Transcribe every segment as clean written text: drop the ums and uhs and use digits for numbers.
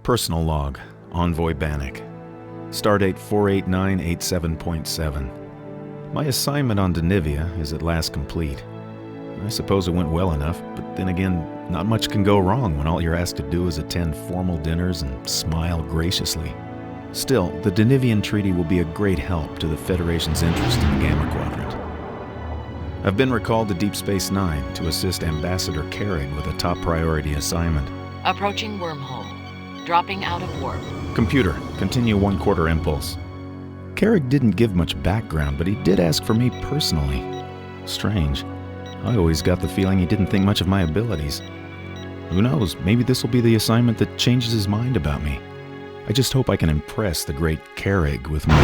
Personal log, Envoy Bannik. Stardate 48987.7. My assignment on Denivia is at last complete. I suppose it went well enough, but then again, not much can go wrong when all you're asked to do is attend formal dinners and smile graciously. Still, the Denivian Treaty will be a great help to the Federation's interest in the Gamma Quadrant. I've been recalled to Deep Space Nine to assist Ambassador Carrig with a top priority assignment. Approaching wormhole. Dropping out of warp. Computer, continue 1/4 impulse. Carrig didn't give much background, but he did ask for me personally. Strange. I always got the feeling he didn't think much of my abilities. Who knows, maybe this will be the assignment that changes his mind about me. I just hope I can impress the great Carrig with my...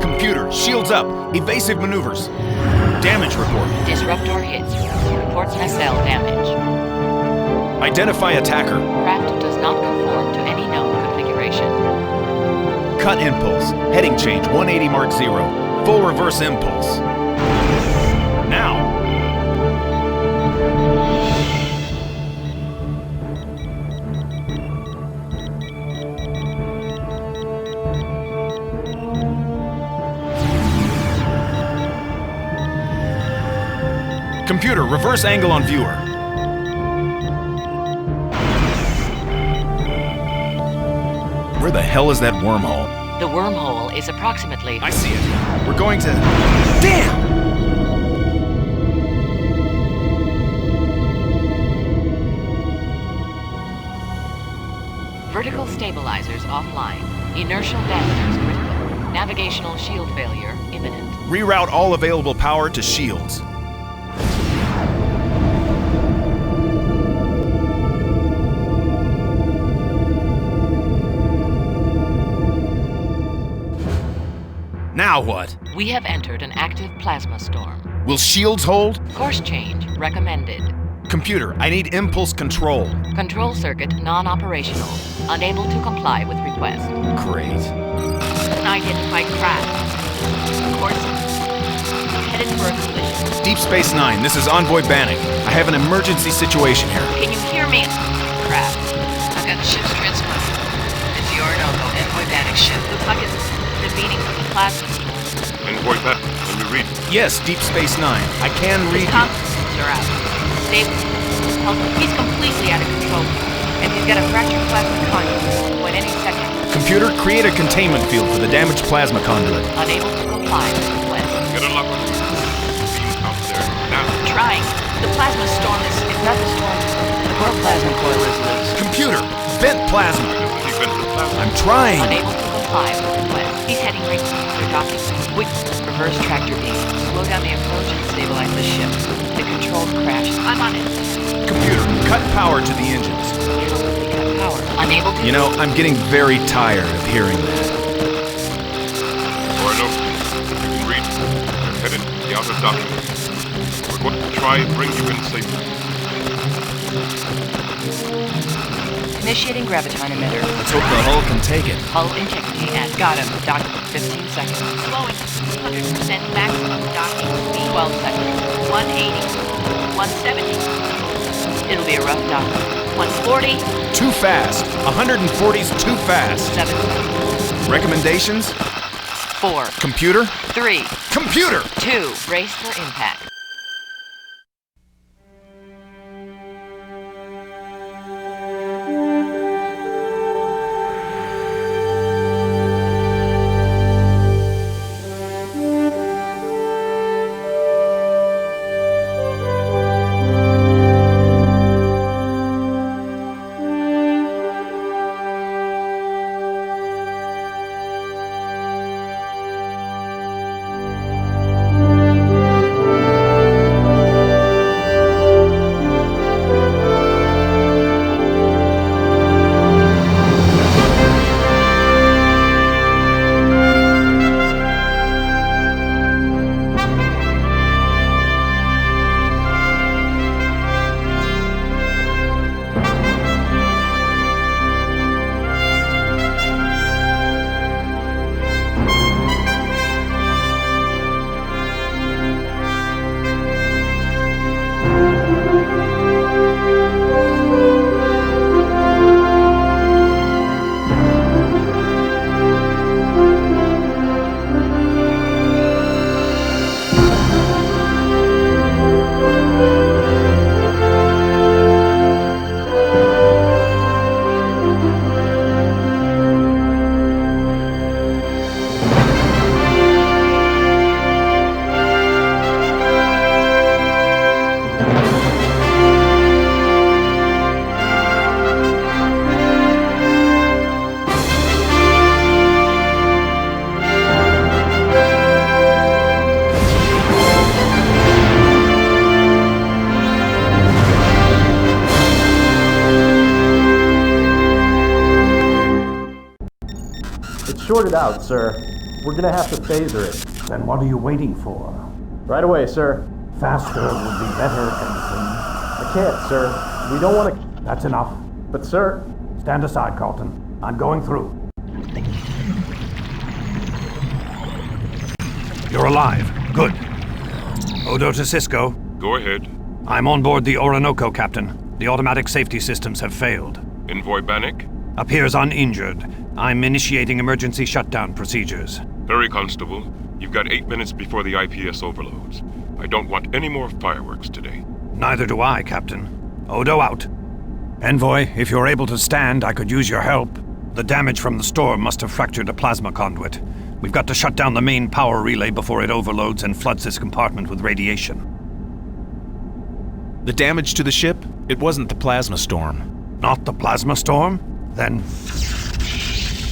Computer, shields up! Evasive maneuvers! Damage report. Disruptor hits. Reports nacelle damage. Identify attacker. Craft does not conform to any known configuration. Cut impulse. Heading change 180 Mark 0. Full reverse impulse. Now! Computer, reverse angle on viewer. Where the hell is that wormhole? The wormhole is approximately... I see it. We're going to... Damn! Vertical stabilizers offline. Inertial dampers critical. Navigational shield failure imminent. Reroute all available power to shields. Now what? We have entered an active plasma storm. Will shields hold? Course change recommended. Computer, I need impulse control. Control circuit non-operational. Unable to comply with request. Great. Unidentified craft. Course headed for a collision. Deep Space Nine, this is Envoy Bannik. I have an emergency situation here. Can you hear me? Craft. I've got the ship's transponder. It's the Orinoco Envoy Bannik ship. Looks like it's been beating from the plasma storm. Envoy Bannik, can you read? Yes, Deep Space Nine. I can read His you. consciousness are out. Stable. He's completely out of control. And he's got a fractured plasma conduit. Point any second. Computer, create a containment field for the damaged plasma conduit. Unable to comply with request. Get a lock on the beam out there. Now. Trying. The plasma storm is not the storm. The core plasma coil is loose. Computer, vent plasma. Defend the plasma. I'm trying. Unable to comply with request. He's heading right for docking. Quick, reverse tractor beam. Slow down the approach and stabilize the ship. The controls crash. I'm on it. Computer, cut power to the engines. Constantly cut power. Unable to... You know, I'm getting very tired of hearing that. Orinoco, you can read. We're headed to the outer docking. We're going to try and bring you in safely. Initiating graviton emitter. Let's hope the hull can take it. Hull integrity at... Got him. Docking. 15 seconds. Slowing. 100% maximum docking speed. 12 seconds. 180. 170. It'll be a rough dock. 140. Too fast. 140's too fast. 7 seconds. Recommendations? 4. Computer? 3. Computer! 2. Brace for impact. shorted out, sir. We're gonna have to phaser it. Then what are you waiting for? Right away, sir. Faster would be better, Ensign. I can't, sir. We don't want to... That's enough. But, sir... Stand aside, Carlton. I'm going through. You're alive. Good. Odo to Sisko. Go ahead. I'm on board the Orinoco, Captain. The automatic safety systems have failed. Envoy Bannik? Appears uninjured. I'm initiating emergency shutdown procedures. Hurry, Constable. You've got 8 minutes before the IPS overloads. I don't want any more fireworks today. Neither do I, Captain. Odo out. Envoy, if you're able to stand, I could use your help. The damage from the storm must have fractured a plasma conduit. We've got to shut down the main power relay before it overloads and floods this compartment with radiation. The damage to the ship? It wasn't the plasma storm. Not the plasma storm? Then...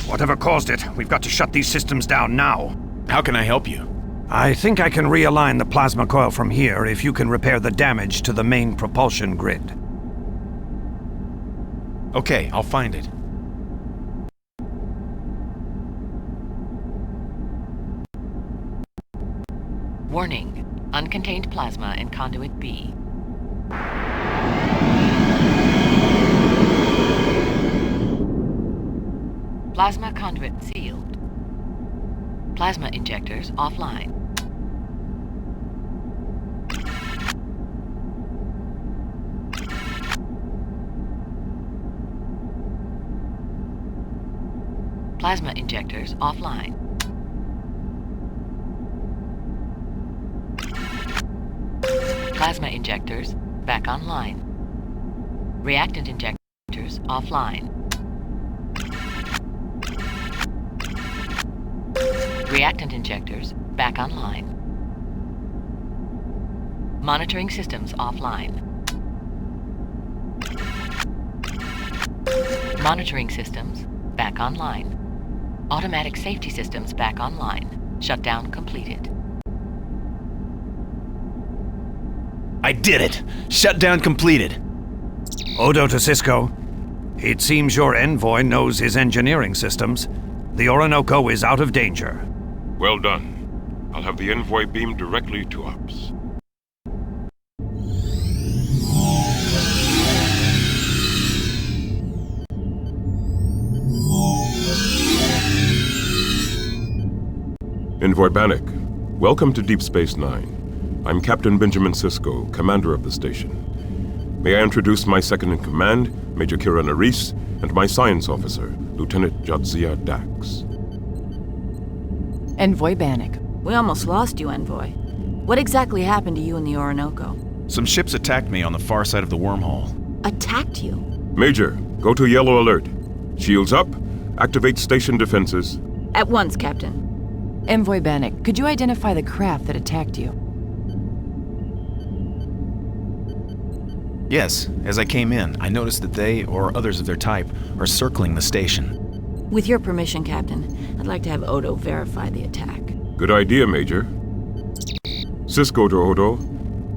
whatever caused it, we've got to shut these systems down now. How can I help you? I think I can realign the plasma coil from here if you can repair the damage to the main propulsion grid. Okay, I'll find it. Warning. Uncontained plasma in Conduit B. Plasma conduit sealed. Plasma injectors offline. Plasma injectors offline. Plasma injectors back online. Reactant injectors offline. Reactant injectors back online. Monitoring systems offline. Monitoring systems back online. Automatic safety systems back online. Shutdown completed. I did it! Shutdown completed! Odo to Sisko. It seems your Envoy knows his engineering systems. The Orinoco is out of danger. Well done. I'll have the Envoy beamed directly to Ops. Envoy Bannik, welcome to Deep Space Nine. I'm Captain Benjamin Sisko, commander of the station. May I introduce my second-in-command, Major Kira Nerys, and my science officer, Lieutenant Jadzia Dax. Envoy Bannik. We almost lost you, Envoy. What exactly happened to you in the Orinoco? Some ships attacked me on the far side of the wormhole. Attacked you? Major, go to yellow alert. Shields up, activate station defenses. At once, Captain. Envoy Bannik, could you identify the craft that attacked you? Yes, as I came in, I noticed that they, or others of their type, are circling the station. With your permission, Captain, I'd like to have Odo verify the attack. Good idea, Major. Sisko to Odo.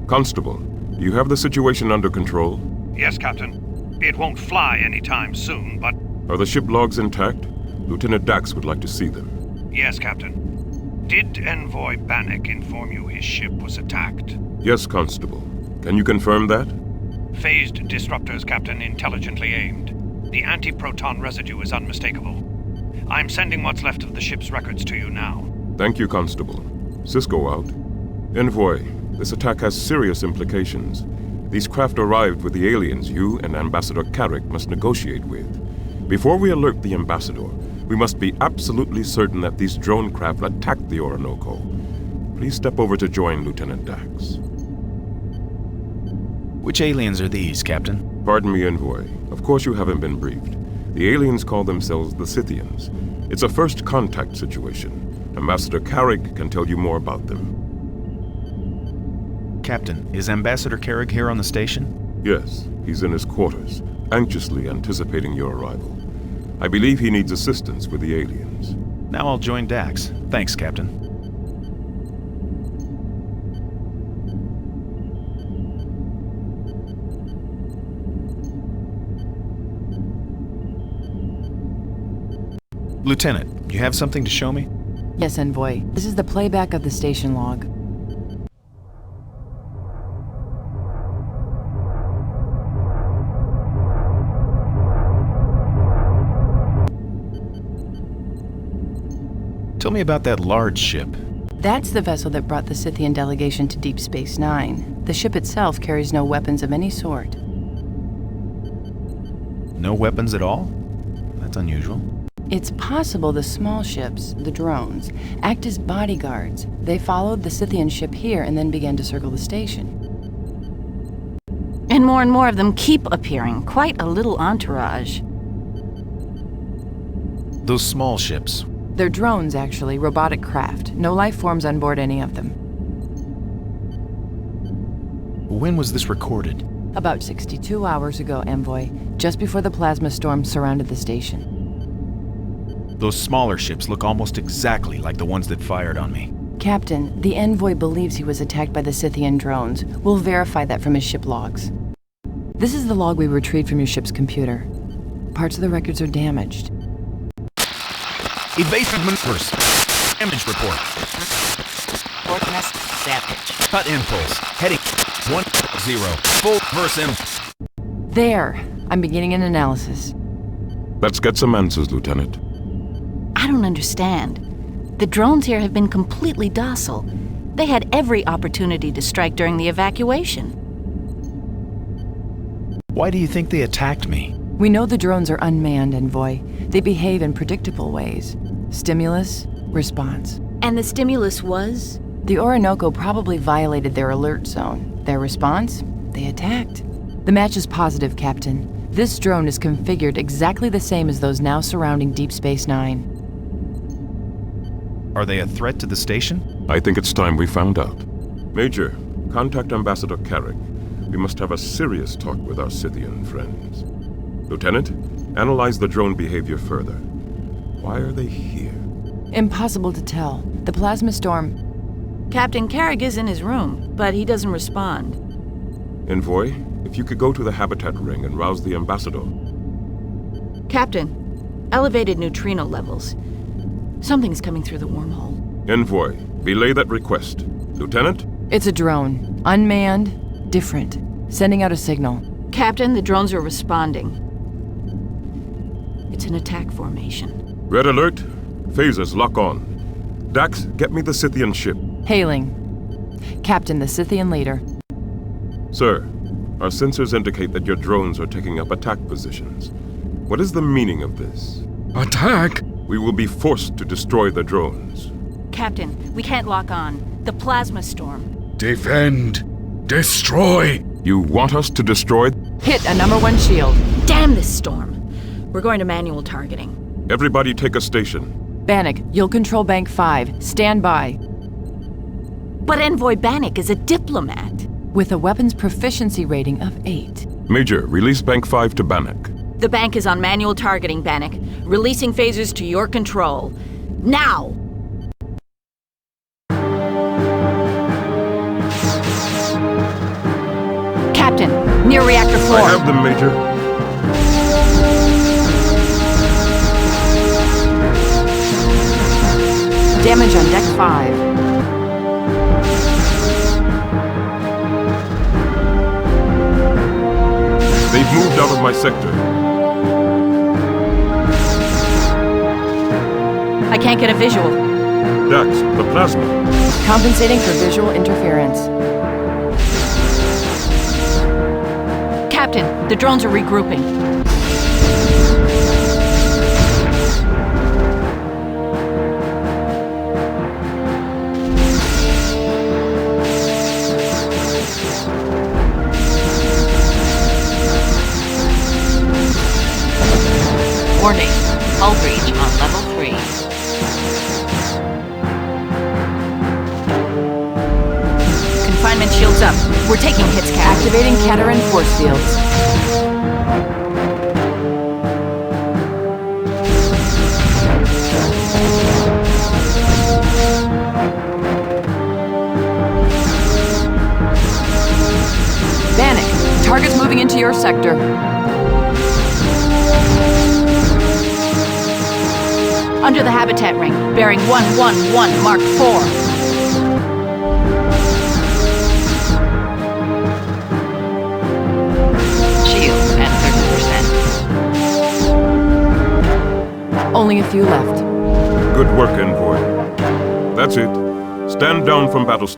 Constable, do you have the situation under control? Yes, Captain. It won't fly anytime soon, but... Are the ship logs intact? Lieutenant Dax would like to see them. Yes, Captain. Did Envoy Bannik inform you his ship was attacked? Yes, Constable. Can you confirm that? Phased disruptors, Captain, intelligently aimed. The anti-proton residue is unmistakable. I'm sending what's left of the ship's records to you now. Thank you, Constable. Sisko out. Envoy, this attack has serious implications. These craft arrived with the aliens you and Ambassador Carrick must negotiate with. Before we alert the Ambassador, we must be absolutely certain that these drone craft attacked the Orinoco. Please step over to join Lieutenant Dax. Which aliens are these, Captain? Pardon me, Envoy. Of course you haven't been briefed. The aliens call themselves the Scythians. It's a first contact situation. Ambassador Carrick can tell you more about them. Captain, is Ambassador Carrick here on the station? Yes, he's in his quarters, anxiously anticipating your arrival. I believe he needs assistance with the aliens. Now I'll join Dax. Thanks, Captain. Lieutenant, you have something to show me? Yes, Envoy. This is the playback of the station log. Tell me about that large ship. That's the vessel that brought the Scythian delegation to Deep Space Nine. The ship itself carries no weapons of any sort. No weapons at all? That's unusual. It's possible the small ships, the drones, act as bodyguards. They followed the Scythian ship here and then began to circle the station. And more of them keep appearing. Quite a little entourage. Those small ships. They're drones, actually, robotic craft. No life forms on board any of them. When was this recorded? About 62 hours ago, Envoy, just before the plasma storm surrounded the station. Those smaller ships look almost exactly like the ones that fired on me. Captain, the Envoy believes he was attacked by the Scythian drones. We'll verify that from his ship logs. This is the log we retrieved from your ship's computer. Parts of the records are damaged. Evasive maneuvers. Damage report. Forecast damage. Cut impulse. Heading 10. Full reverse impulse. There! I'm beginning an analysis. Let's get some answers, Lieutenant. I don't understand. The drones here have been completely docile. They had every opportunity to strike during the evacuation. Why do you think they attacked me? We know the drones are unmanned, Envoy. They behave in predictable ways. Stimulus, response. And the stimulus was? The Orinoco probably violated their alert zone. Their response? They attacked. The match is positive, Captain. This drone is configured exactly the same as those now surrounding Deep Space Nine. Are they a threat to the station? I think it's time we found out. Major, contact Ambassador Carrick. We must have a serious talk with our Scythian friends. Lieutenant, analyze the drone behavior further. Why are they here? Impossible to tell. The plasma storm... Captain Carrick is in his room, but he doesn't respond. Envoy, if you could go to the habitat ring and rouse the Ambassador. Captain, elevated neutrino levels. Something's coming through the wormhole. Envoy, relay that request. Lieutenant? It's a drone. Unmanned, different. Sending out a signal. Captain, the drones are responding. It's an attack formation. Red alert. Phasers lock on. Dax, get me the Scythian ship. Hailing. Captain, the Scythian leader. Sir, our sensors indicate that your drones are taking up attack positions. What is the meaning of this? Attack? We will be forced to destroy the drones. Captain, we can't lock on. The plasma storm. Defend. Destroy. You want us to destroy? Hit a #1 shield. Damn this storm. We're going to manual targeting. Everybody take a station. Bannik, you'll control Bank 5. Stand by. But Envoy Bannik is a diplomat. With a weapons proficiency rating of 8. Major, release Bank 5 to Bannik. The bank is on manual targeting, Bannik. Releasing phasers to your control. Now! Captain, near reactor floor. I have them, Major. Damage on Deck 5. They've moved out of my sector. I can't get a visual. Dax, the plasma. Compensating for visual interference. Captain, the drones are regrouping. Warning, hull breach on level 3. Confinement shields up. We're taking hits, Cap. Activating Cateran force fields. Bannik, target's moving into your sector. Under the habitat ring, bearing 111 Mark 4. Shields at 30%. Only a few left. Good work, Envoy. That's it. Stand down from battle.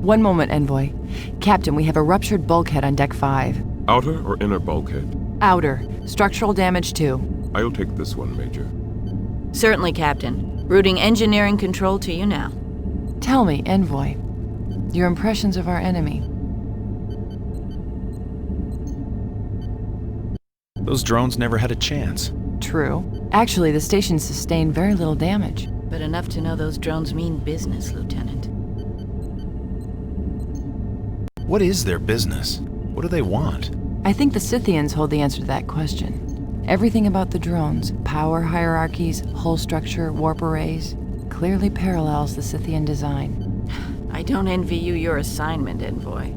One moment, Envoy. Captain, we have a ruptured bulkhead on Deck 5. Outer or inner bulkhead? Outer. Structural damage 2. I'll take this one, Major. Certainly, Captain. Routing engineering control to you now. Tell me, Envoy, your impressions of our enemy. Those drones never had a chance. True. Actually, the station sustained very little damage. But enough to know those drones mean business, Lieutenant. What is their business? What do they want? I think the Scythians hold the answer to that question. Everything about the drones, power hierarchies, hull structure, warp arrays, clearly parallels the Scythian design. I don't envy you your assignment, Envoy.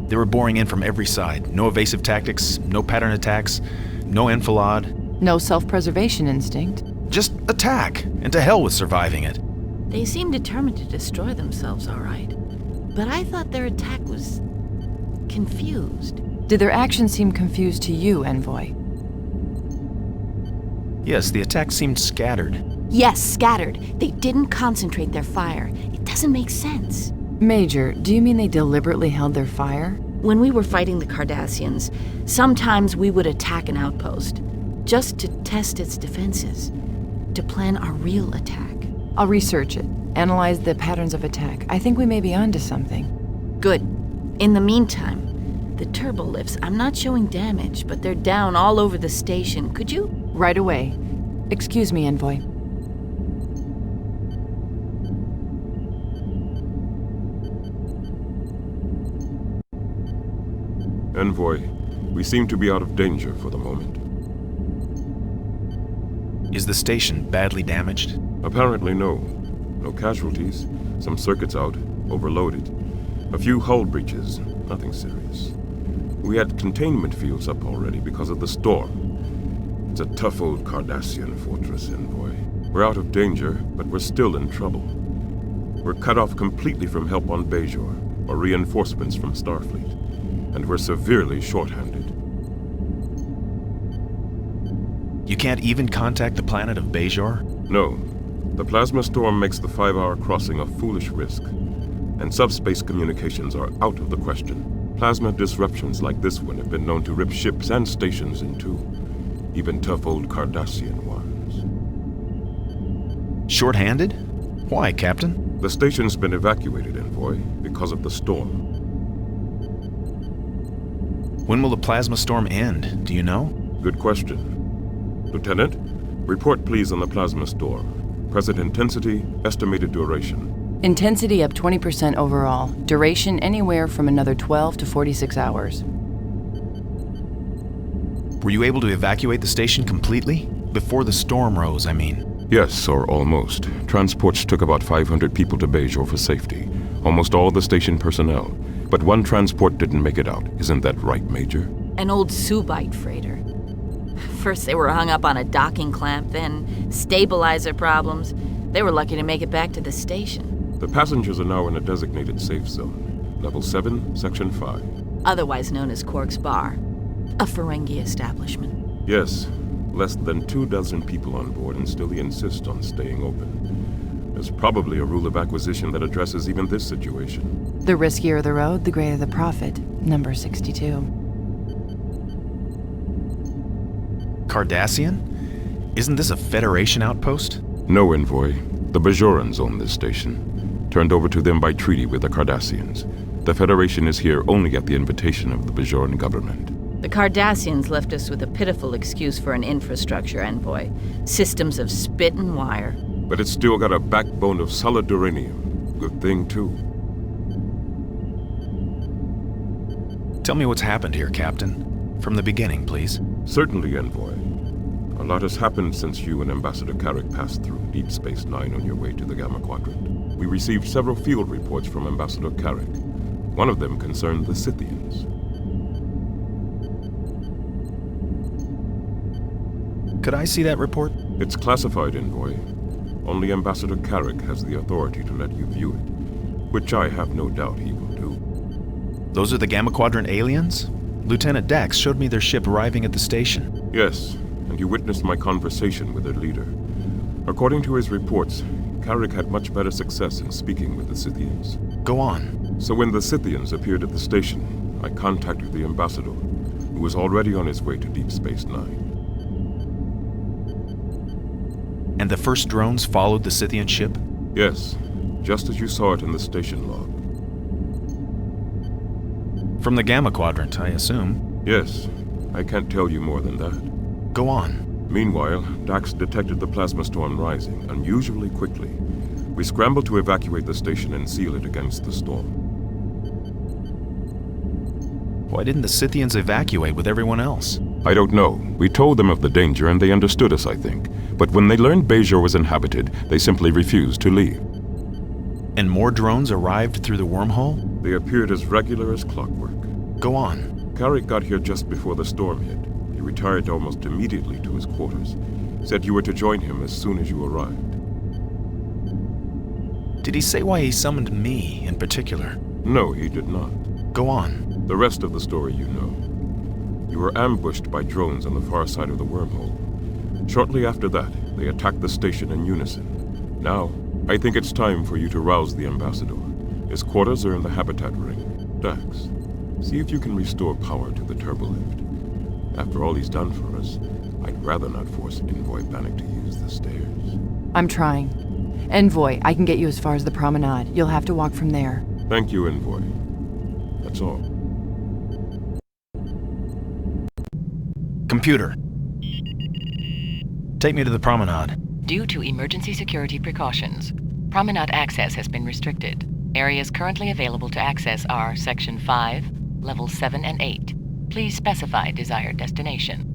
They were boring in from every side. No evasive tactics, no pattern attacks, no enfilade. No self-preservation instinct. Just attack, and to hell with surviving it. They seem determined to destroy themselves, all right. But I thought their attack was confused. Did their actions seem confused to you, Envoy? Yes, the attack seemed scattered. Yes, scattered. They didn't concentrate their fire. It doesn't make sense. Major, do you mean they deliberately held their fire? When we were fighting the Cardassians, sometimes we would attack an outpost, just to test its defenses, to plan our real attack. I'll research it, analyze the patterns of attack. I think we may be onto something. Good. In the meantime, the turbolifts, I'm not showing damage, but they're down all over the station. Could you? Right away. Excuse me, Envoy. Envoy, we seem to be out of danger for the moment. Is the station badly damaged? Apparently no. No casualties. Some circuits out, overloaded. A few hull breaches, nothing serious. We had containment fields up already because of the storm. It's a tough old Cardassian fortress, Envoy. We're out of danger, but we're still in trouble. We're cut off completely from help on Bajor, or reinforcements from Starfleet. And we're severely short-handed. You can't even contact the planet of Bajor? No. The plasma storm makes the 5-hour crossing a foolish risk. And subspace communications are out of the question. Plasma disruptions like this one have been known to rip ships and stations in two. Even tough old Cardassian ones. Short-handed? Why, Captain? The station's been evacuated, Envoy, because of the storm. When will the plasma storm end? Do you know? Good question. Lieutenant, report please on the plasma storm. Present intensity, estimated duration. Intensity up 20% overall. Duration anywhere from another 12 to 46 hours. Were you able to evacuate the station completely? Before the storm rose, I mean. Yes, or almost. Transports took about 500 people to Bajor for safety. Almost all the station personnel. But one transport didn't make it out. Isn't that right, Major? An old Subite freighter. First they were hung up on a docking clamp, then stabilizer problems. They were lucky to make it back to the station. The passengers are now in a designated safe zone. Level 7, Section 5. Otherwise known as Quark's Bar. A Ferengi establishment. Yes. Less than 24 people on board and still he insists on staying open. There's probably a rule of acquisition that addresses even this situation. The riskier the road, the greater the profit. Number 62. Cardassian? Isn't this a Federation outpost? No, Envoy. The Bajorans own this station. Turned over to them by treaty with the Cardassians. The Federation is here only at the invitation of the Bajoran government. The Cardassians left us with a pitiful excuse for an infrastructure, Envoy. Systems of spit and wire. But it's still got a backbone of solid duranium. Good thing, too. Tell me what's happened here, Captain. From the beginning, please. Certainly, Envoy. A lot has happened since you and Ambassador Carrick passed through Deep Space Nine on your way to the Gamma Quadrant. We received several field reports from Ambassador Carrick. One of them concerned the Scythians. Could I see that report? It's classified, Envoy. Only Ambassador Carrick has the authority to let you view it, which I have no doubt he will do. Those are the Gamma Quadrant aliens? Lieutenant Dax showed me their ship arriving at the station. Yes, and you witnessed my conversation with their leader. According to his reports, Carrick had much better success in speaking with the Scythians. Go on. So when the Scythians appeared at the station, I contacted the ambassador, who was already on his way to Deep Space Nine. And the first drones followed the Scythian ship? Yes, just as you saw it in the station log. From the Gamma Quadrant, I assume. Yes, I can't tell you more than that. Go on. Meanwhile, Dax detected the plasma storm rising unusually quickly. We scrambled to evacuate the station and seal it against the storm. Why didn't the Scythians evacuate with everyone else? I don't know. We told them of the danger and they understood us, I think. But when they learned Bajor was inhabited, they simply refused to leave. And more drones arrived through the wormhole? They appeared as regular as clockwork. Go on. Carrick got here just before the storm hit. He retired almost immediately to his quarters. Said you were to join him as soon as you arrived. Did he say why he summoned me in particular? No, he did not. Go on. The rest of the story you know. You were ambushed by drones on the far side of the wormhole. Shortly after that, they attacked the station in unison. Now, I think it's time for you to rouse the ambassador. His quarters are in the habitat ring. Dax, see if you can restore power to the turbolift. After all he's done for us, I'd rather not force Envoy Bannik to use the stairs. I'm trying. Envoy, I can get you as far as the promenade. You'll have to walk from there. Thank you, Envoy. That's all. Computer. Take me to the promenade. Due to emergency security precautions, promenade access has been restricted. Areas currently available to access are Section 5, Levels 7 and 8. Please specify desired destination.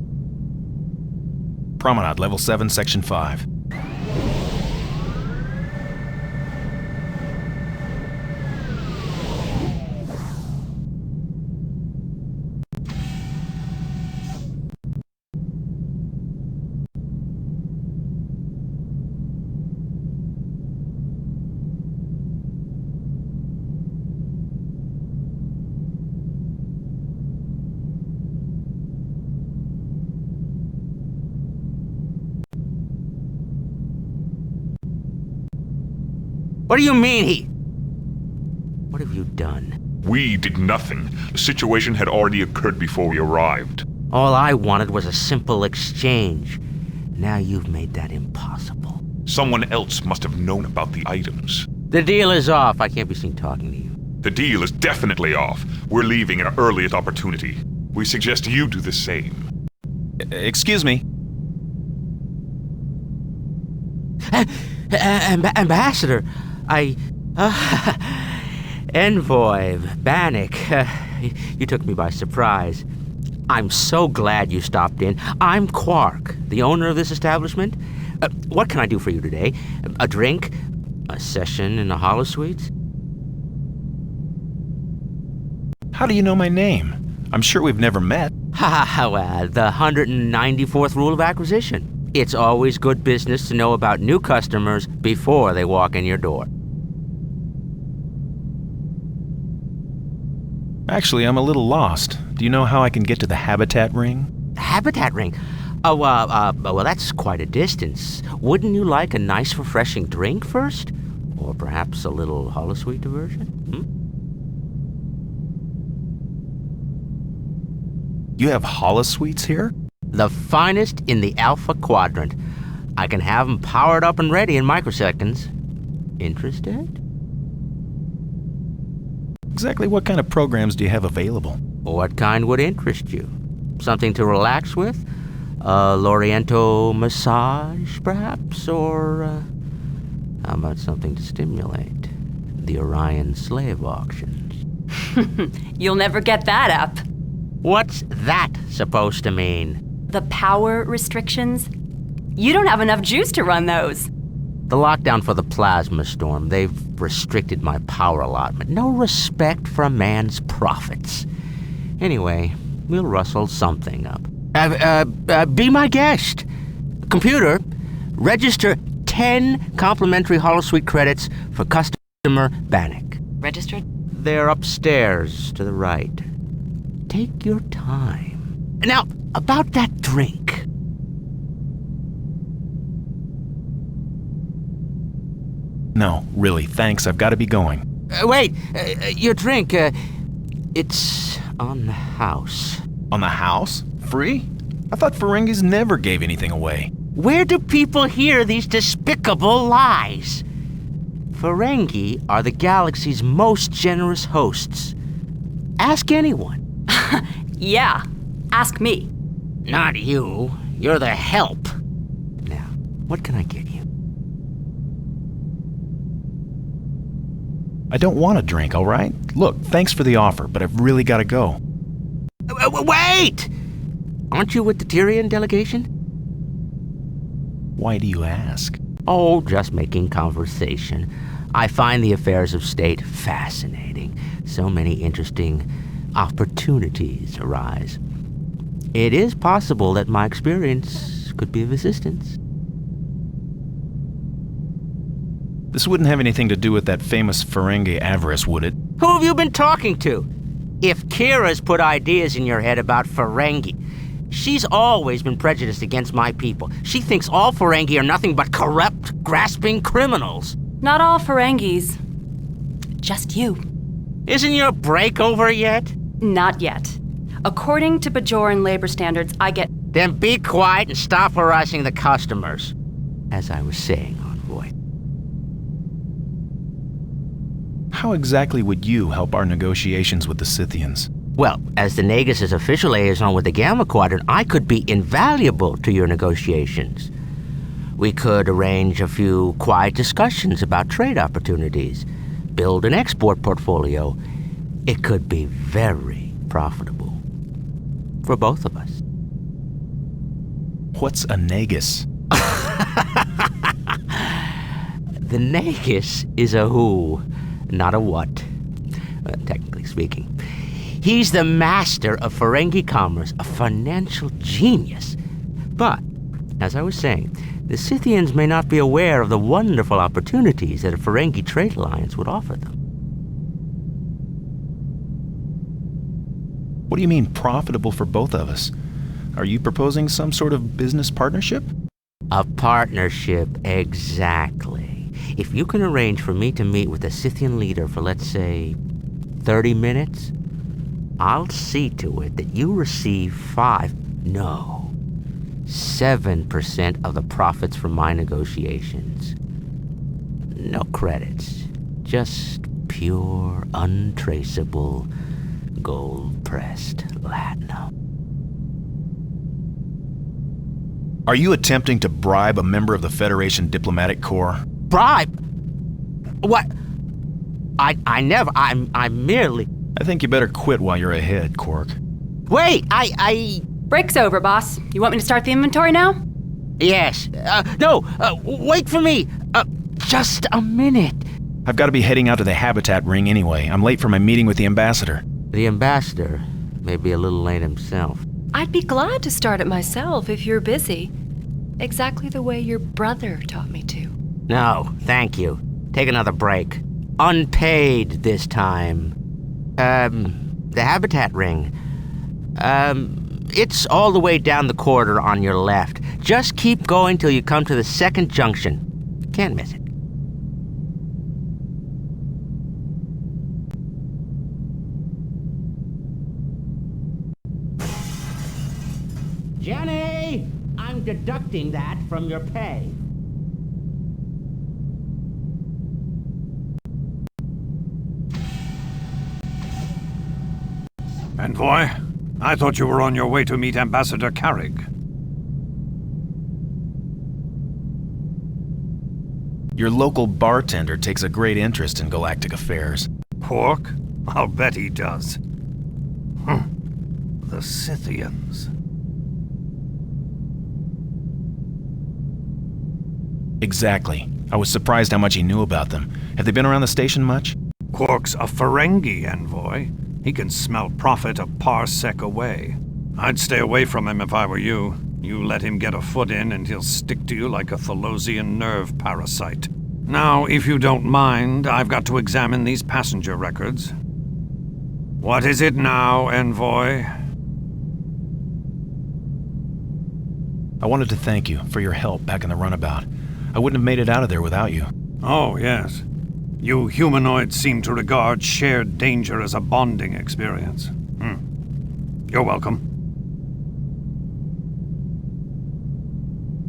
Promenade, Level 7, Section 5. What do you mean What have you done? We did nothing. The situation had already occurred before we arrived. All I wanted was a simple exchange. Now you've made that impossible. Someone else must have known about the items. The deal is off. I can't be seen talking to you. The deal is definitely off. We're leaving at our earliest opportunity. We suggest you do the same. Excuse me. Ambassador, Envoy, Bannik, you took me by surprise. I'm so glad you stopped in. I'm Quark, the owner of this establishment. What can I do for you today? A drink? A session in the holosuites? How do you know my name? I'm sure we've never met. The 194th rule of acquisition. It's always good business to know about new customers before they walk in your door. Actually, I'm a little lost. Do you know how I can get to the habitat ring? Habitat ring? Well, that's quite a distance. Wouldn't you like a nice, refreshing drink first? Or perhaps a little holosuite diversion? You have holosuites here? The finest in the Alpha Quadrant. I can have them powered up and ready in microseconds. Interested? Exactly what kind of programs do you have available? What kind would interest you? Something to relax with? A Loriento massage, perhaps? Or, how about something to stimulate? The Orion slave auctions. You'll never get that up. What's that supposed to mean? The power restrictions? You don't have enough juice to run those. The lockdown for the plasma storm, they've restricted my power allotment. No respect for a man's profits. Anyway, we'll rustle something up. Be my guest. Computer, register 10 complimentary holosuite credits for customer Bannik. Registered? They're upstairs to the right. Take your time. Now, about that drink. No, really, thanks. I've got to be going. Wait, your drink, it's on the house. On the house? Free? I thought Ferengis never gave anything away. Where do people hear these despicable lies? Ferengi are the galaxy's most generous hosts. Ask anyone. Yeah, ask me. Not you. You're the help. Now, what can I get you? I don't want a drink, all right? Look, thanks for the offer, but I've really got to go. Wait! Aren't you with the Tyrian delegation? Why do you ask? Oh, just making conversation. I find the affairs of state fascinating. So many interesting opportunities arise. It is possible that my experience could be of assistance. This wouldn't have anything to do with that famous Ferengi avarice, would it? Who have you been talking to? If Kira's put ideas in your head about Ferengi, she's always been prejudiced against my people. She thinks all Ferengi are nothing but corrupt, grasping criminals. Not all Ferengis. Just you. Isn't your break over yet? Not yet. According to Bajoran labor standards, I get... Then be quiet and stop harassing the customers. As I was saying, Envoy. How exactly would you help our negotiations with the Scythians? Well, as the Nagus' official liaison with the Gamma Quadrant, I could be invaluable to your negotiations. We could arrange a few quiet discussions about trade opportunities, build an export portfolio. It could be very profitable for both of us. What's a Nagus? The Nagus is a who, not a what, technically speaking. He's the master of Ferengi commerce, a financial genius. But, as I was saying, the Scythians may not be aware of the wonderful opportunities that a Ferengi trade alliance would offer them. What do you mean profitable for both of us? Are you proposing some sort of business partnership? A partnership, exactly. If you can arrange for me to meet with a Scythian leader for, let's say, 30 minutes, I'll see to it that you receive 7% of the profits from my negotiations. No credits, just pure, untraceable, gold-pressed latinum. Are you attempting to bribe a member of the Federation Diplomatic Corps? Bribe? What? I never, I'm merely... I think you better quit while you're ahead, Quark. Wait, Break's over, boss. You want me to start the inventory now? Yes. Wait for me. Just a minute. I've got to be heading out to the habitat ring anyway. I'm late for my meeting with the ambassador. The ambassador may be a little late himself. I'd be glad to start it myself if you're busy. Exactly the way your brother taught me to. No, thank you. Take another break. Unpaid this time. The habitat ring. It's all the way down the corridor on your left. Just keep going till you come to the second junction. Can't miss it. Jenny! I'm deducting that from your pay. Envoy, I thought you were on your way to meet Ambassador Carrig. Your local bartender takes a great interest in galactic affairs. Pork? I'll bet he does. The Scythians. Exactly. I was surprised how much he knew about them. Have they been around the station much? Quark's a Ferengi, Envoy. He can smell profit a parsec away. I'd stay away from him if I were you. You let him get a foot in and he'll stick to you like a Thalosian nerve parasite. Now, if you don't mind, I've got to examine these passenger records. What is it now, Envoy? I wanted to thank you for your help back in the runabout. I wouldn't have made it out of there without you. Oh, yes. You humanoids seem to regard shared danger as a bonding experience. You're welcome.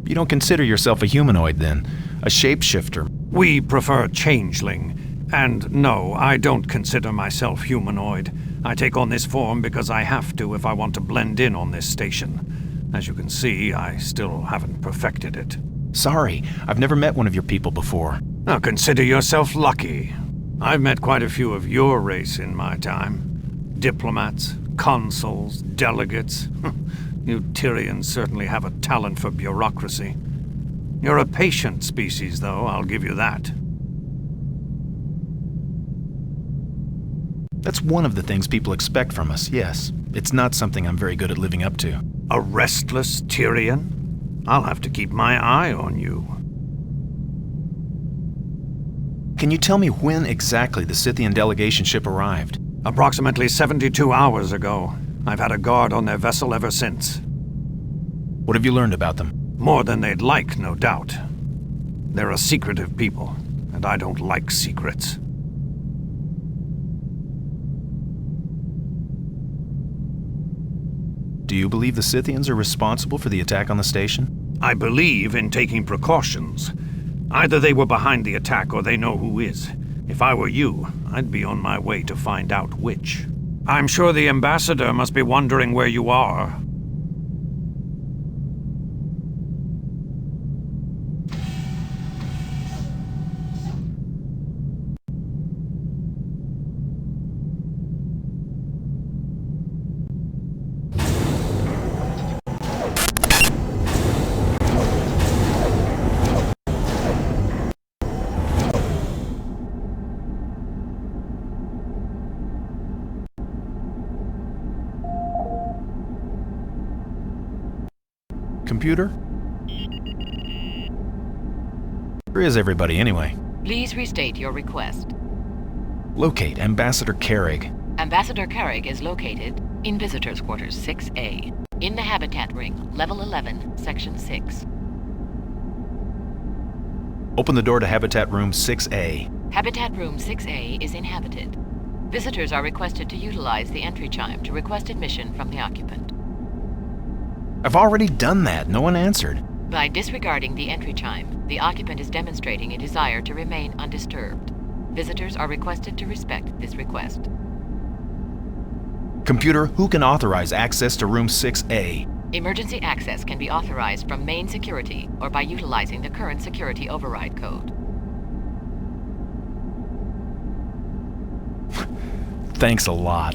You don't consider yourself a humanoid, then? A shapeshifter? We prefer changeling. And no, I don't consider myself humanoid. I take on this form because I have to if I want to blend in on this station. As you can see, I still haven't perfected it. Sorry, I've never met one of your people before. Now consider yourself lucky. I've met quite a few of your race in my time. Diplomats, consuls, delegates. You Tyrians certainly have a talent for bureaucracy. You're a patient species, though, I'll give you that. That's one of the things people expect from us, yes. It's not something I'm very good at living up to. A restless Tyrian? I'll have to keep my eye on you. Can you tell me when exactly the Scythian delegation ship arrived? Approximately 72 hours ago. I've had a guard on their vessel ever since. What have you learned about them? More than they'd like, no doubt. They're a secretive people, and I don't like secrets. Do you believe the Scythians are responsible for the attack on the station? I believe in taking precautions. Either they were behind the attack or they know who is. If I were you, I'd be on my way to find out which. I'm sure the ambassador must be wondering where you are. Computer? Where is everybody, anyway? Please restate your request. Locate Ambassador Carrig. Ambassador Carrig is located in Visitors Quarters 6A, in the Habitat Ring, Level 11, Section 6. Open the door to Habitat Room 6A. Habitat Room 6A is inhabited. Visitors are requested to utilize the entry chime to request admission from the occupant. I've already done that. No one answered. By disregarding the entry chime, the occupant is demonstrating a desire to remain undisturbed. Visitors are requested to respect this request. Computer, who can authorize access to Room 6A? Emergency access can be authorized from main security or by utilizing the current security override code. Thanks a lot.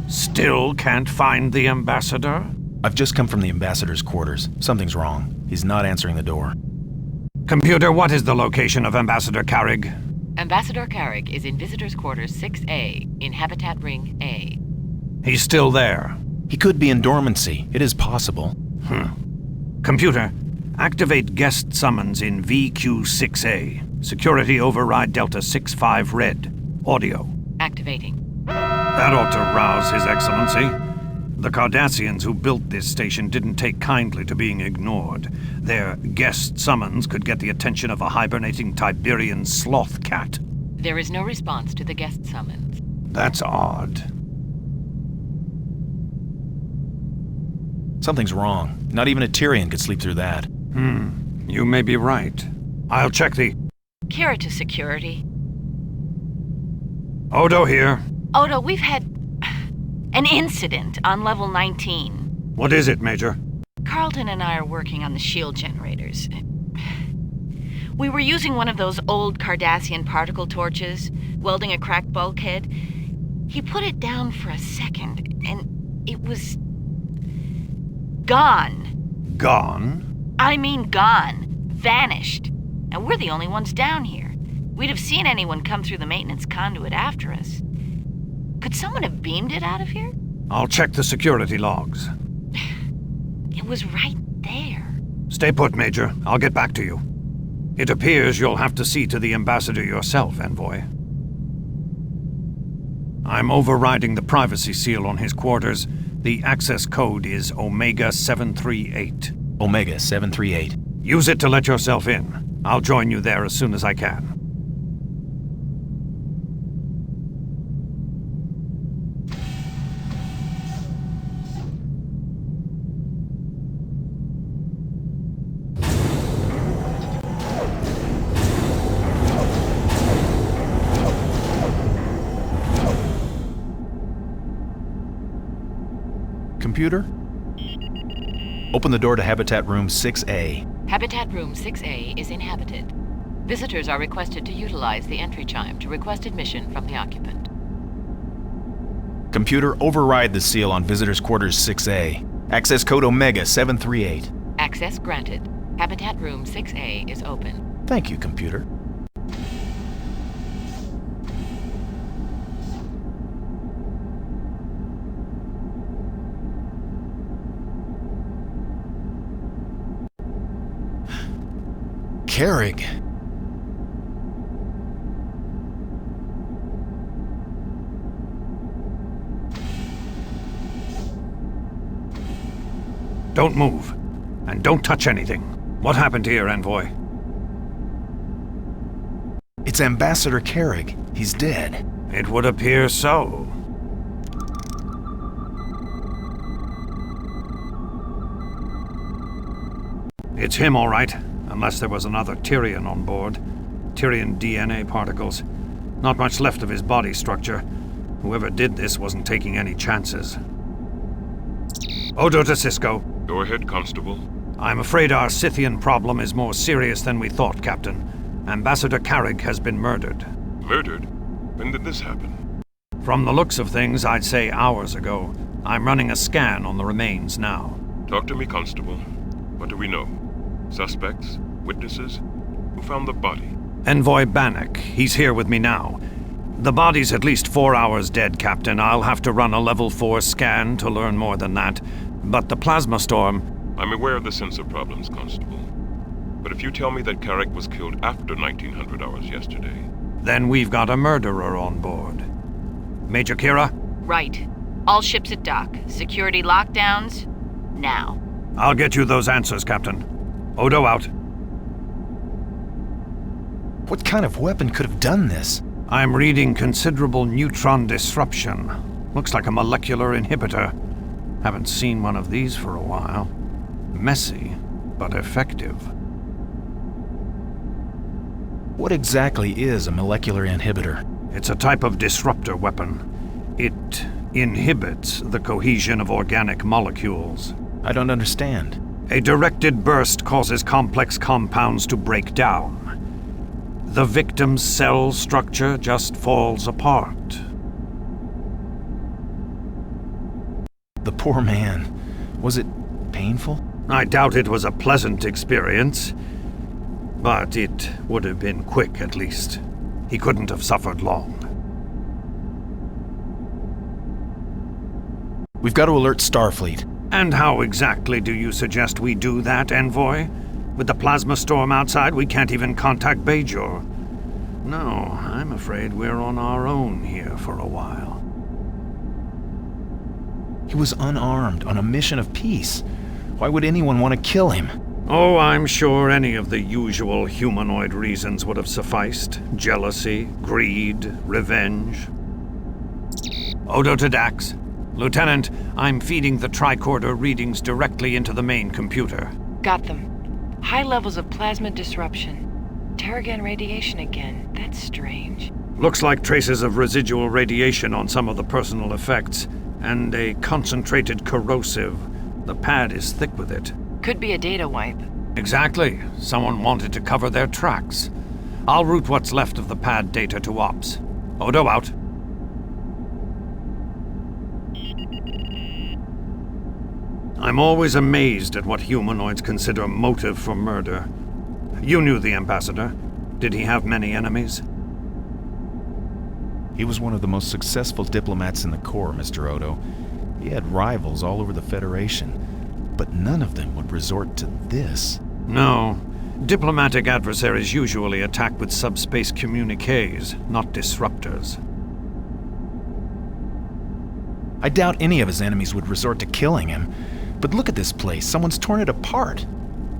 Still can't find the ambassador? I've just come from the ambassador's quarters. Something's wrong. He's not answering the door. Computer, what is the location of Ambassador Carrig? Ambassador Carrig is in Visitors Quarters 6A, in Habitat Ring A. He's still there. He could be in dormancy. It is possible. Computer, activate guest summons in VQ-6A. Security override Delta 65 Red. Audio. Activating. That ought to rouse His Excellency. The Cardassians who built this station didn't take kindly to being ignored. Their guest summons could get the attention of a hibernating Tiberian sloth cat. There is no response to the guest summons. That's odd. Something's wrong. Not even a Tyrian could sleep through that. You may be right. I'll check the... Kira to security. Odo here. Odo, we've had an incident on level 19. What is it, Major? Carlton and I are working on the shield generators. We were using one of those old Cardassian particle torches, welding a cracked bulkhead. He put it down for a second, and it was... gone. Gone? I mean gone. Vanished. And we're the only ones down here. We'd have seen anyone come through the maintenance conduit after us. Could someone have beamed it out of here? I'll check the security logs. It was right there. Stay put, Major. I'll get back to you. It appears you'll have to see to the ambassador yourself, Envoy. I'm overriding the privacy seal on his quarters. The access code is Omega 738. Omega 738. Use it to let yourself in. I'll join you there as soon as I can. Computer? Open the door to Habitat Room 6A. Habitat Room 6A is inhabited. Visitors are requested to utilize the entry chime to request admission from the occupant. Computer, override the seal on Visitors Quarters 6A. Access code Omega 738. Access granted. Habitat Room 6A is open. Thank you, computer. Carrig. Don't move. And don't touch anything. What happened here, Envoy? It's Ambassador Carrig. He's dead. It would appear so. It's him, all right. Unless there was another Tyrian on board. Tyrian DNA particles. Not much left of his body structure. Whoever did this wasn't taking any chances. Odo to Sisko. Go ahead, Constable. I'm afraid our Scythian problem is more serious than we thought, Captain. Ambassador Carrig has been murdered. Murdered? When did this happen? From the looks of things, I'd say hours ago. I'm running a scan on the remains now. Talk to me, Constable. What do we know? Suspects? Witnesses? Who found the body? Envoy Bannik. He's here with me now. The body's at least 4 hours dead, Captain. I'll have to run a level 4 scan to learn more than that. But the plasma storm... I'm aware of the sensor problems, Constable. But if you tell me that Carrig was killed after 1900 hours yesterday... Then we've got a murderer on board. Major Kira? Right. All ships at dock. Security lockdowns, now. I'll get you those answers, Captain. Odo out. What kind of weapon could have done this? I'm reading considerable neutron disruption. Looks like a molecular inhibitor. Haven't seen one of these for a while. Messy, but effective. What exactly is a molecular inhibitor? It's a type of disruptor weapon. It inhibits the cohesion of organic molecules. I don't understand. A directed burst causes complex compounds to break down. The victim's cell structure just falls apart. The poor man. Was it painful? I doubt it was a pleasant experience, but it would have been quick at least. He couldn't have suffered long. We've got to alert Starfleet. And how exactly do you suggest we do that, Envoy? With the plasma storm outside, we can't even contact Bajor. No, I'm afraid we're on our own here for a while. He was unarmed, on a mission of peace. Why would anyone want to kill him? Oh, I'm sure any of the usual humanoid reasons would have sufficed. Jealousy, greed, revenge. Odo to Dax. Lieutenant, I'm feeding the tricorder readings directly into the main computer. Got them. High levels of plasma disruption. Terrigen radiation again. That's strange. Looks like traces of residual radiation on some of the personal effects, and a concentrated corrosive. The pad is thick with it. Could be a data wipe. Exactly. Someone wanted to cover their tracks. I'll route what's left of the pad data to Ops. Odo out. I'm always amazed at what humanoids consider a motive for murder. You knew the Ambassador. Did he have many enemies? He was one of the most successful diplomats in the Corps, Mr. Odo. He had rivals all over the Federation, but none of them would resort to this. No. Diplomatic adversaries usually attack with subspace communiques, not disruptors. I doubt any of his enemies would resort to killing him. But look at this place. Someone's torn it apart.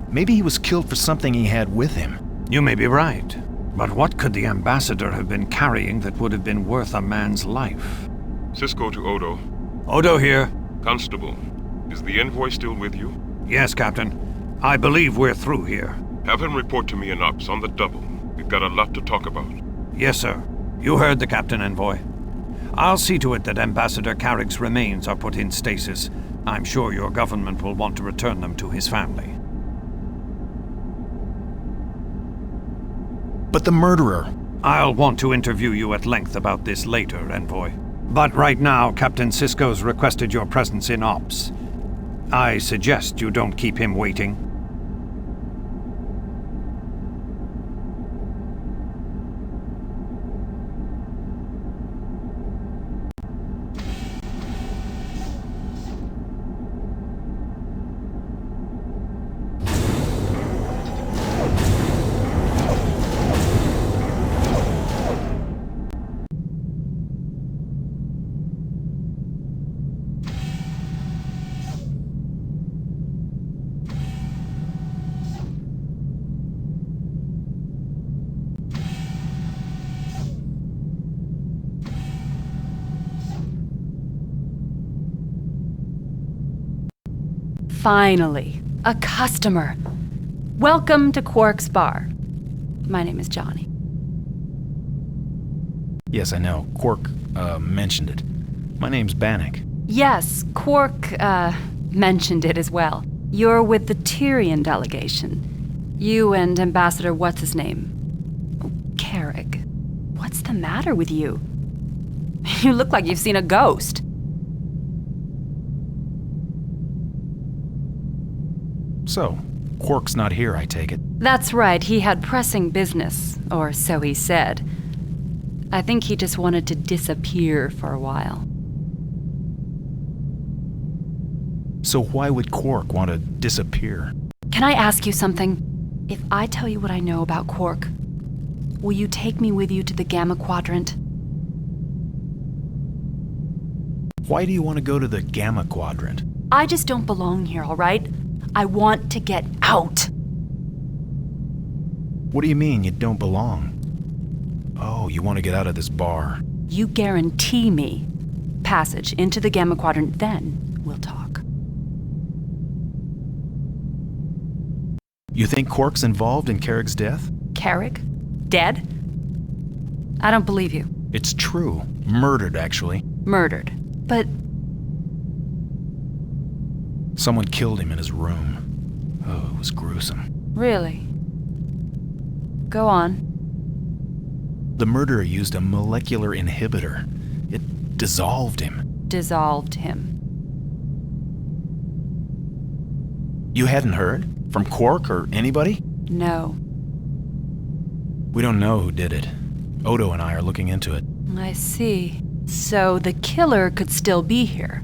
Maybe he was killed for something he had with him. You may be right. But what could the Ambassador have been carrying that would have been worth a man's life? Sisko to Odo. Odo here. Constable, is the Envoy still with you? Yes, Captain. I believe we're through here. Have him report to me in Ops on the double. We've got a lot to talk about. Yes, sir. You heard the Captain, Envoy. I'll see to it that Ambassador Carrick's remains are put in stasis. I'm sure your government will want to return them to his family. But the murderer... I'll want to interview you at length about this later, Envoy. But right now, Captain Sisko's requested your presence in Ops. I suggest you don't keep him waiting. Finally, a customer. Welcome to Quark's Bar. My name is Johnny. Yes, I know. Quark, mentioned it. My name's Bannik. Yes, Quark, mentioned it as well. You're with the Tyrian delegation. You and Ambassador what's-his-name? Oh, Carrick. What's the matter with you? You look like you've seen a ghost. So, Quark's not here, I take it. That's right, he had pressing business, or so he said. I think he just wanted to disappear for a while. So why would Quark want to disappear? Can I ask you something? If I tell you what I know about Quark, will you take me with you to the Gamma Quadrant? Why do you want to go to the Gamma Quadrant? I just don't belong here, all right? I want to get out. What do you mean you don't belong? Oh, you want to get out of this bar. You guarantee me passage into the Gamma Quadrant, then we'll talk. You think Quark's involved in Carrick's death? Carrick? Dead? I don't believe you. It's true. Murdered, actually. Murdered. But... someone killed him in his room. Oh, it was gruesome. Really? Go on. The murderer used a molecular inhibitor. It dissolved him. Dissolved him. You hadn't heard? From Quark or anybody? No. We don't know who did it. Odo and I are looking into it. I see. So the killer could still be here.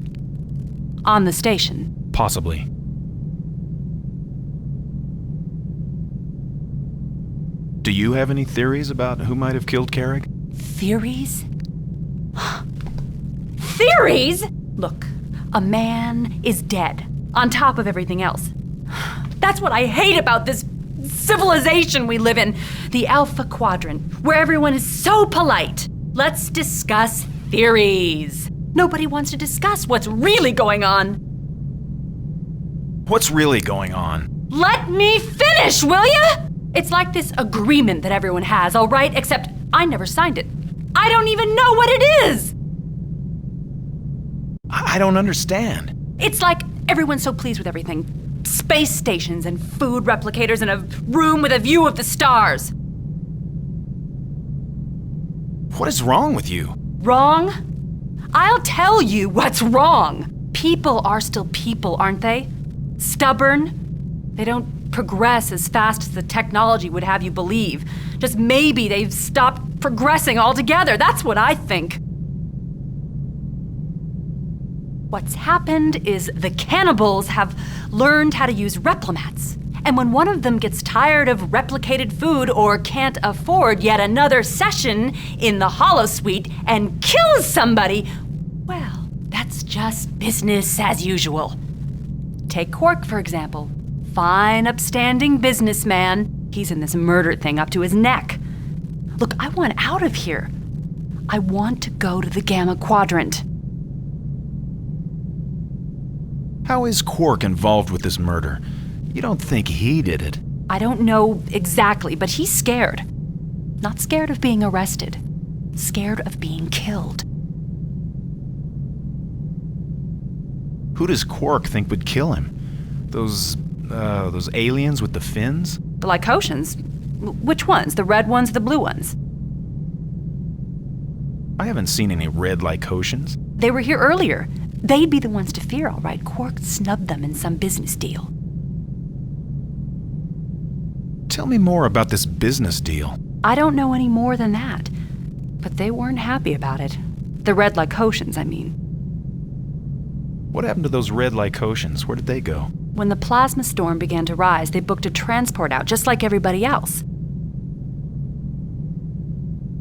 On the station. Possibly. Do you have any theories about who might have killed Carrick? Theories? Theories? Look, a man is dead, on top of everything else. That's what I hate about this civilization we live in. The Alpha Quadrant, where everyone is so polite. Let's discuss theories. Nobody wants to discuss what's really going on. What's really going on? Let me finish, will ya? It's like this agreement that everyone has, all right? Except I never signed it. I don't even know what it is! I don't understand. It's like Everyone's so pleased with everything. Space stations and food replicators and a room with a view of the stars. What is wrong with you? Wrong? I'll tell you what's wrong. People are still people, aren't they? Stubborn. They don't progress as fast as the technology would have you believe. Just maybe they've stopped progressing altogether. That's what I think. What's happened is the cannibals have learned how to use replimats. And when one of them gets tired of replicated food or can't afford yet another session in the holosuite and kills somebody, well, that's just business as usual. Take Quark, for example. Fine, upstanding businessman. He's in this murder thing up to his neck. Look, I want out of here. I want to go to the Gamma Quadrant. How is Quark involved with this murder? You don't think he did it? I don't know exactly, but he's scared. Not scared of being arrested. Scared of being killed. Who does Quark think would kill him? Those aliens with the fins? The Lycotians? Which ones? The red ones or the blue ones? I haven't seen any red Lycotians. They were here earlier. They'd be the ones to fear, all right. Quark snubbed them in some business deal. Tell me more about this business deal. I don't know any more than that. But they weren't happy about it. The red Lycotians, I mean. What happened to those red Lycotians? Where did they go? When the plasma storm began to rise, they booked a transport out, just like everybody else.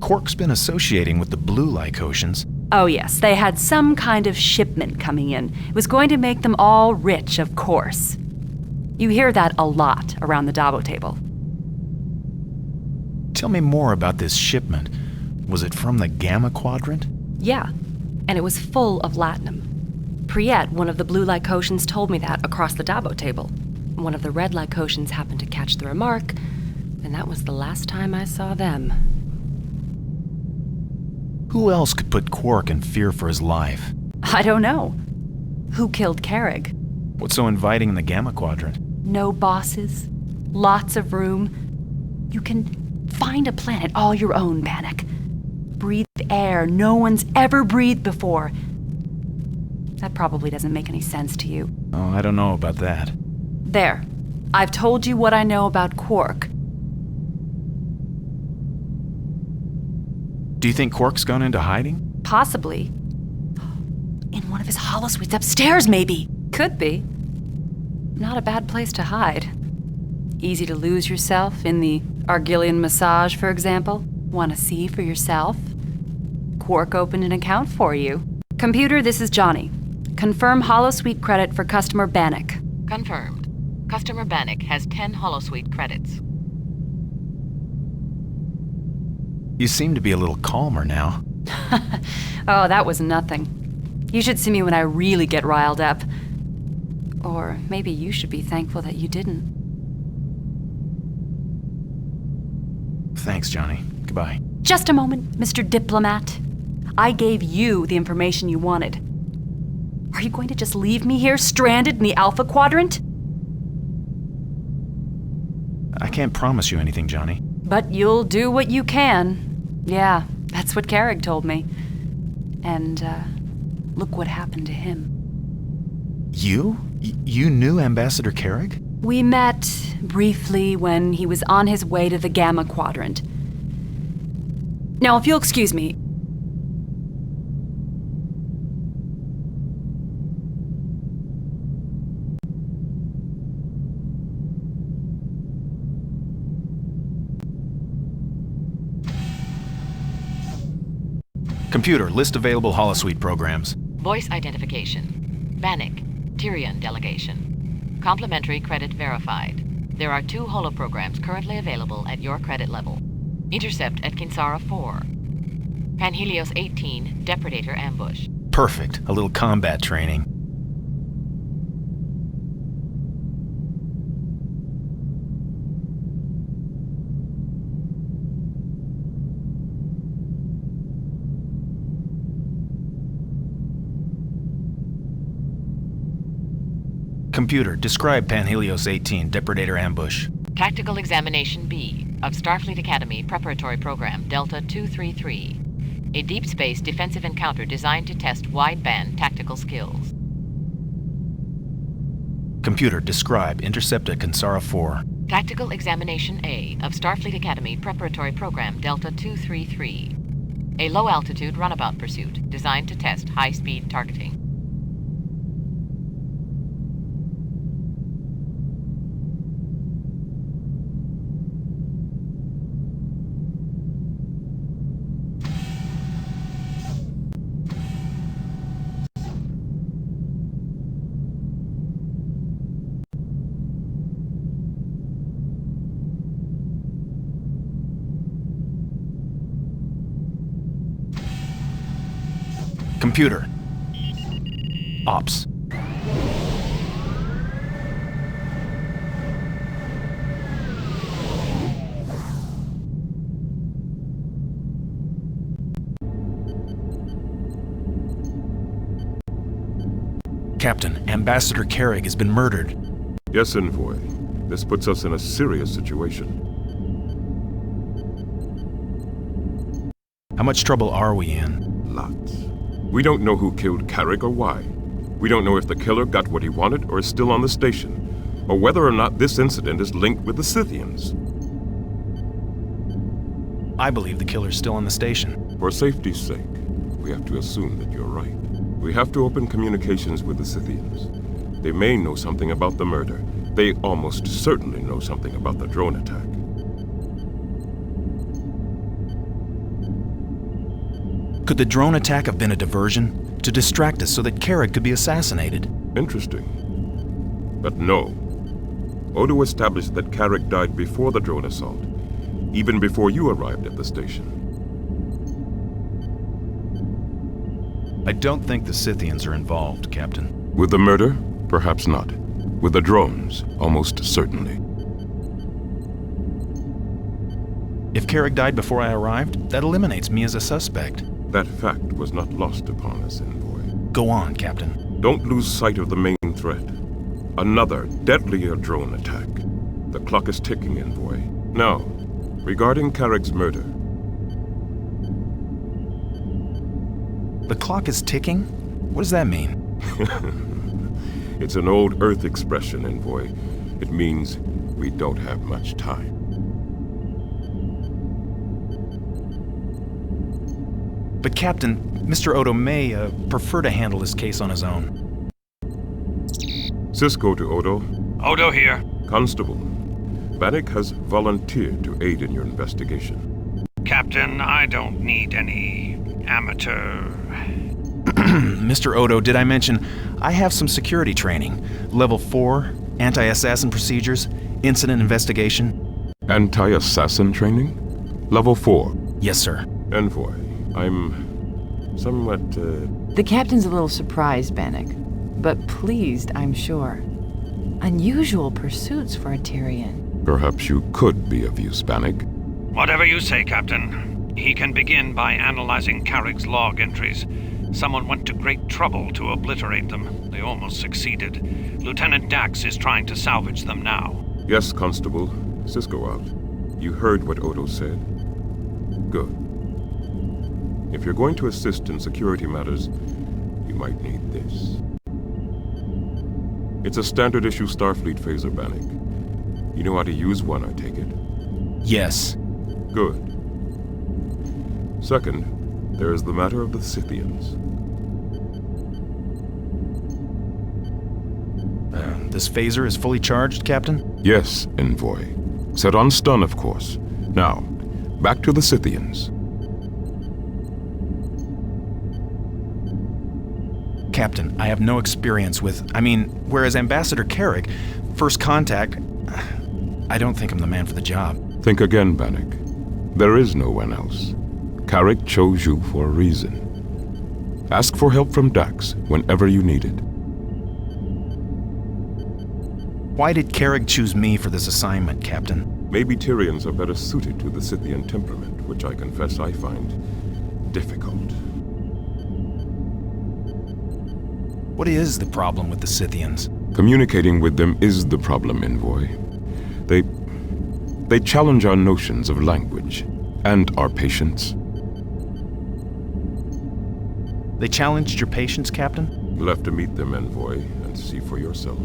Quark's been associating with the blue Lycotians. Oh yes, they had some kind of shipment coming in. It was going to make them all rich, of course. You hear that a lot around the Dabo table. Tell me more about this shipment. Was it from the Gamma Quadrant? Yeah, and it was full of latinum. Priet, one of the blue Lycotians, told me that across the Dabo table. One of the red Lycotians happened to catch the remark, and that was the last time I saw them. Who else could put Quark in fear for his life? I don't know. Who killed Carrig? What's so inviting in the Gamma Quadrant? No bosses, lots of room. You can find a planet all your own, Bannik. Breathe air no one's ever breathed before. That probably doesn't make any sense to you. Oh, I don't know about that. There. I've told you what I know about Quark. Do you think Quark's gone into hiding? Possibly. In one of his holosuites upstairs, maybe. Could be. Not a bad place to hide. Easy to lose yourself in the Argillian massage, for example. Want to see for yourself? Quark opened an account for you. Computer, this is Johnny. Confirm holosuite credit for customer Bannik. Confirmed. Customer Bannik has 10 holosuite credits. You seem to be a little calmer now. Oh, that was nothing. You should see me when I really get riled up. Or maybe you should be thankful that you didn't. Thanks, Johnny. Goodbye. Just a moment, Mr. Diplomat. I gave you the information you wanted. Are you going to just leave me here, stranded in the Alpha Quadrant? I can't promise you anything, Johnny. But you'll do what you can. Yeah, that's what Carrig told me. And, look what happened to him. You? You knew Ambassador Carrig? We met briefly when he was on his way to the Gamma Quadrant. Now, if you'll excuse me. Computer, list available holosuite programs. Voice identification. Bannik, Tyrion delegation. Complimentary credit verified. There are 2 holoprograms currently available at your credit level. Intercept at Kinsara 4. Panhelios 18, Depredator ambush. Perfect. A little combat training. Computer, describe Panhelios 18, Depredator ambush. Tactical Examination B of Starfleet Academy Preparatory Program Delta 233. A deep space defensive encounter designed to test wideband tactical skills. Computer, describe Intercept at Kansara 4. Tactical Examination A of Starfleet Academy Preparatory Program Delta 233. A low-altitude runabout pursuit designed to test high-speed targeting. Computer. Ops. Captain, Ambassador Carrig has been murdered. Yes, Envoy. This puts us in a serious situation. How much trouble are we in? Lots. We don't know who killed Carrig or why. We don't know if the killer got what he wanted or is still on the station, or whether or not this incident is linked with the Scythians. I believe the killer's still on the station. For safety's sake, we have to assume that you're right. We have to open communications with the Scythians. They may know something about the murder. They almost certainly know something about the drone attack. Could the drone attack have been a diversion to distract us so that Carrig could be assassinated? Interesting. But no. Odo established that Carrig died before the drone assault, even before you arrived at the station. I don't think the Scythians are involved, Captain. With the murder? Perhaps not. With the drones, almost certainly. If Carrig died before I arrived, that eliminates me as a suspect. That fact was not lost upon us, Envoy. Go on, Captain. Don't lose sight of the main threat. Another, deadlier drone attack. The clock is ticking, Envoy. Now, regarding Carrig's murder. The clock is ticking? What does that mean? It's an old Earth expression, Envoy. It means we don't have much time. But Captain, Mr. Odo may prefer to handle this case on his own. Sisko to Odo. Odo here. Constable, Bannik has volunteered to aid in your investigation. Captain, I don't need any amateur... Mr. Odo, did I mention I have some security training? Level 4, anti-assassin procedures, incident investigation. Anti-assassin training? Level 4? Yes, sir. Envoy, I'm somewhat, The captain's a little surprised, Bannik, but pleased, I'm sure. Unusual pursuits for a Tyrian. Perhaps you could be of use, Bannik. Whatever you say, Captain. He can begin by analyzing Carrig's log entries. Someone went to great trouble to obliterate them. They almost succeeded. Lieutenant Dax is trying to salvage them now. Yes, Constable. Sisko out. You heard what Odo said? Good. If you're going to assist in security matters, you might need this. It's a standard issue Starfleet phaser, Bannik. You know how to use one, I take it? Yes. Good. Second, there is the matter of the Scythians. This phaser is fully charged, Captain? Yes, Envoy. Set on stun, of course. Now, back to the Scythians. Captain, I have no experience with... whereas Ambassador Carrig, first contact... I don't think I'm the man for the job. Think again, Bannik. There is no one else. Carrig chose you for a reason. Ask for help from Dax whenever you need it. Why did Carrig choose me for this assignment, Captain? Maybe Tyrians are better suited to the Scythian temperament, which I confess I find difficult. What is the problem with the Scythians? Communicating with them is the problem, Envoy. They challenge our notions of language and our patience. They challenged your patience, Captain? You'll have to meet them, Envoy, and see for yourself.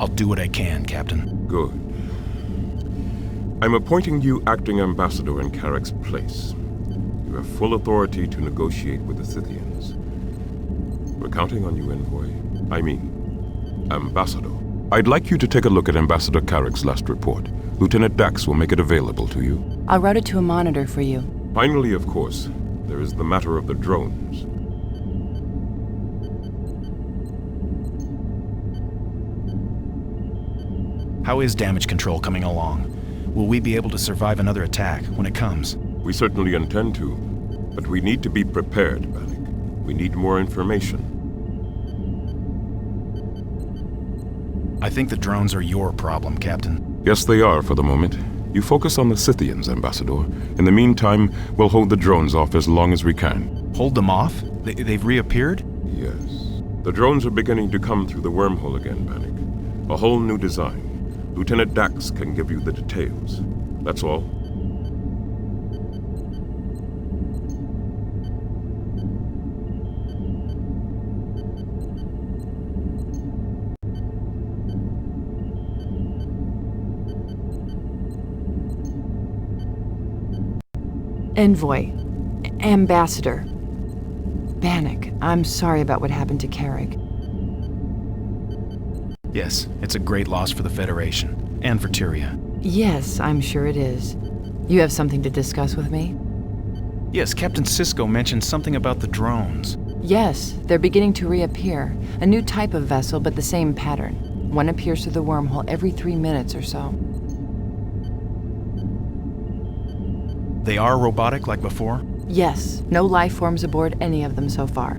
I'll do what I can, Captain. Good. I'm appointing you acting ambassador in Carrick's place. You have full authority to negotiate with the Scythians. We're counting on you, Envoy. I mean, ambassador. I'd like you to take a look at Ambassador Carrick's last report. Lieutenant Dax will make it available to you. I'll route it to a monitor for you. Finally, of course, there is the matter of the drones. How is damage control coming along? Will we be able to survive another attack when it comes? We certainly intend to, but we need to be prepared, Bannik. We need more information. I think the drones are your problem, Captain. Yes, they are for the moment. You focus on the Scythians, Ambassador. In the meantime, we'll hold the drones off as long as we can. Hold them off? They've reappeared? Yes. The drones are beginning to come through the wormhole again, Bannik. A whole new design. Lieutenant Dax can give you the details. That's all. Envoy. Ambassador. Bannik, I'm sorry about what happened to Carrick. Yes, it's a great loss for the Federation, and for Tyria. Yes, I'm sure it is. You have something to discuss with me? Yes, Captain Sisko mentioned something about the drones. Yes, they're beginning to reappear. A new type of vessel, but the same pattern. One appears through the wormhole every 3 minutes or so. They are robotic like before? Yes, no life forms aboard any of them so far.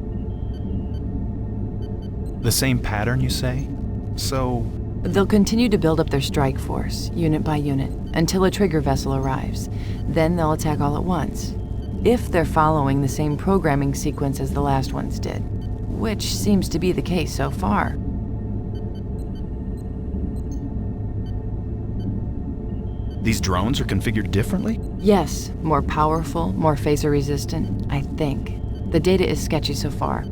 The same pattern, you say? So... They'll continue to build up their strike force, unit by unit, until a trigger vessel arrives. Then they'll attack all at once. If they're following the same programming sequence as the last ones did, which seems to be the case so far. These drones are configured differently? Yes, more powerful, more phaser resistant, I think. The data is sketchy so far.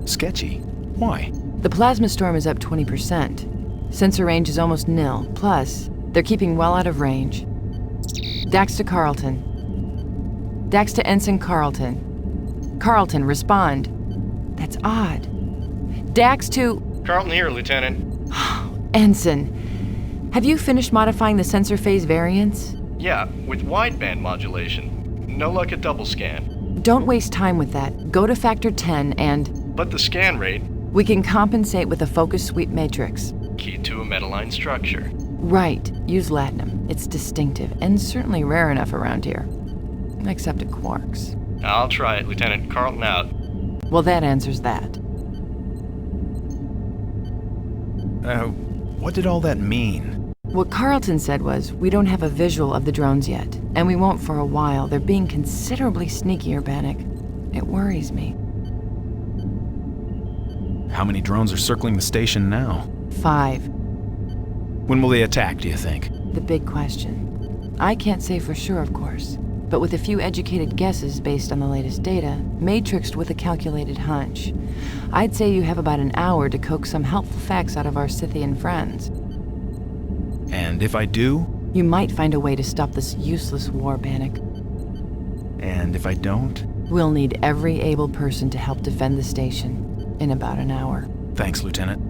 Sketchy? Why? The plasma storm is up 20%. Sensor range is almost nil. Plus, they're keeping well out of range. Dax to Carlton. Dax to Ensign Carlton. Carlton, respond. That's odd. Dax to... Carlton here, Lieutenant. Ensign, have you finished modifying the sensor phase variants? Yeah, with wideband modulation. No luck at double scan. Don't waste time with that. Go to factor 10 and... But the scan rate... We can compensate with a focus sweep matrix. Key to a metaline structure. Right. Use latinum. It's distinctive, and certainly rare enough around here. Except at Quarks. I'll try it, Lieutenant. Carlton out. Well, that answers that. What did all that mean? What Carlton said was, we don't have a visual of the drones yet, and we won't for a while. They're being considerably sneakier, Bannik. It worries me. How many drones are circling the station now? 5. When will they attack, do you think? The big question. I can't say for sure, of course, but with a few educated guesses based on the latest data, matrixed with a calculated hunch, I'd say you have about an hour to coax some helpful facts out of our Scythian friends. And if I do? You might find a way to stop this useless war, Bannik. And if I don't? We'll need every able person to help defend the station in about an hour. Thanks, Lieutenant.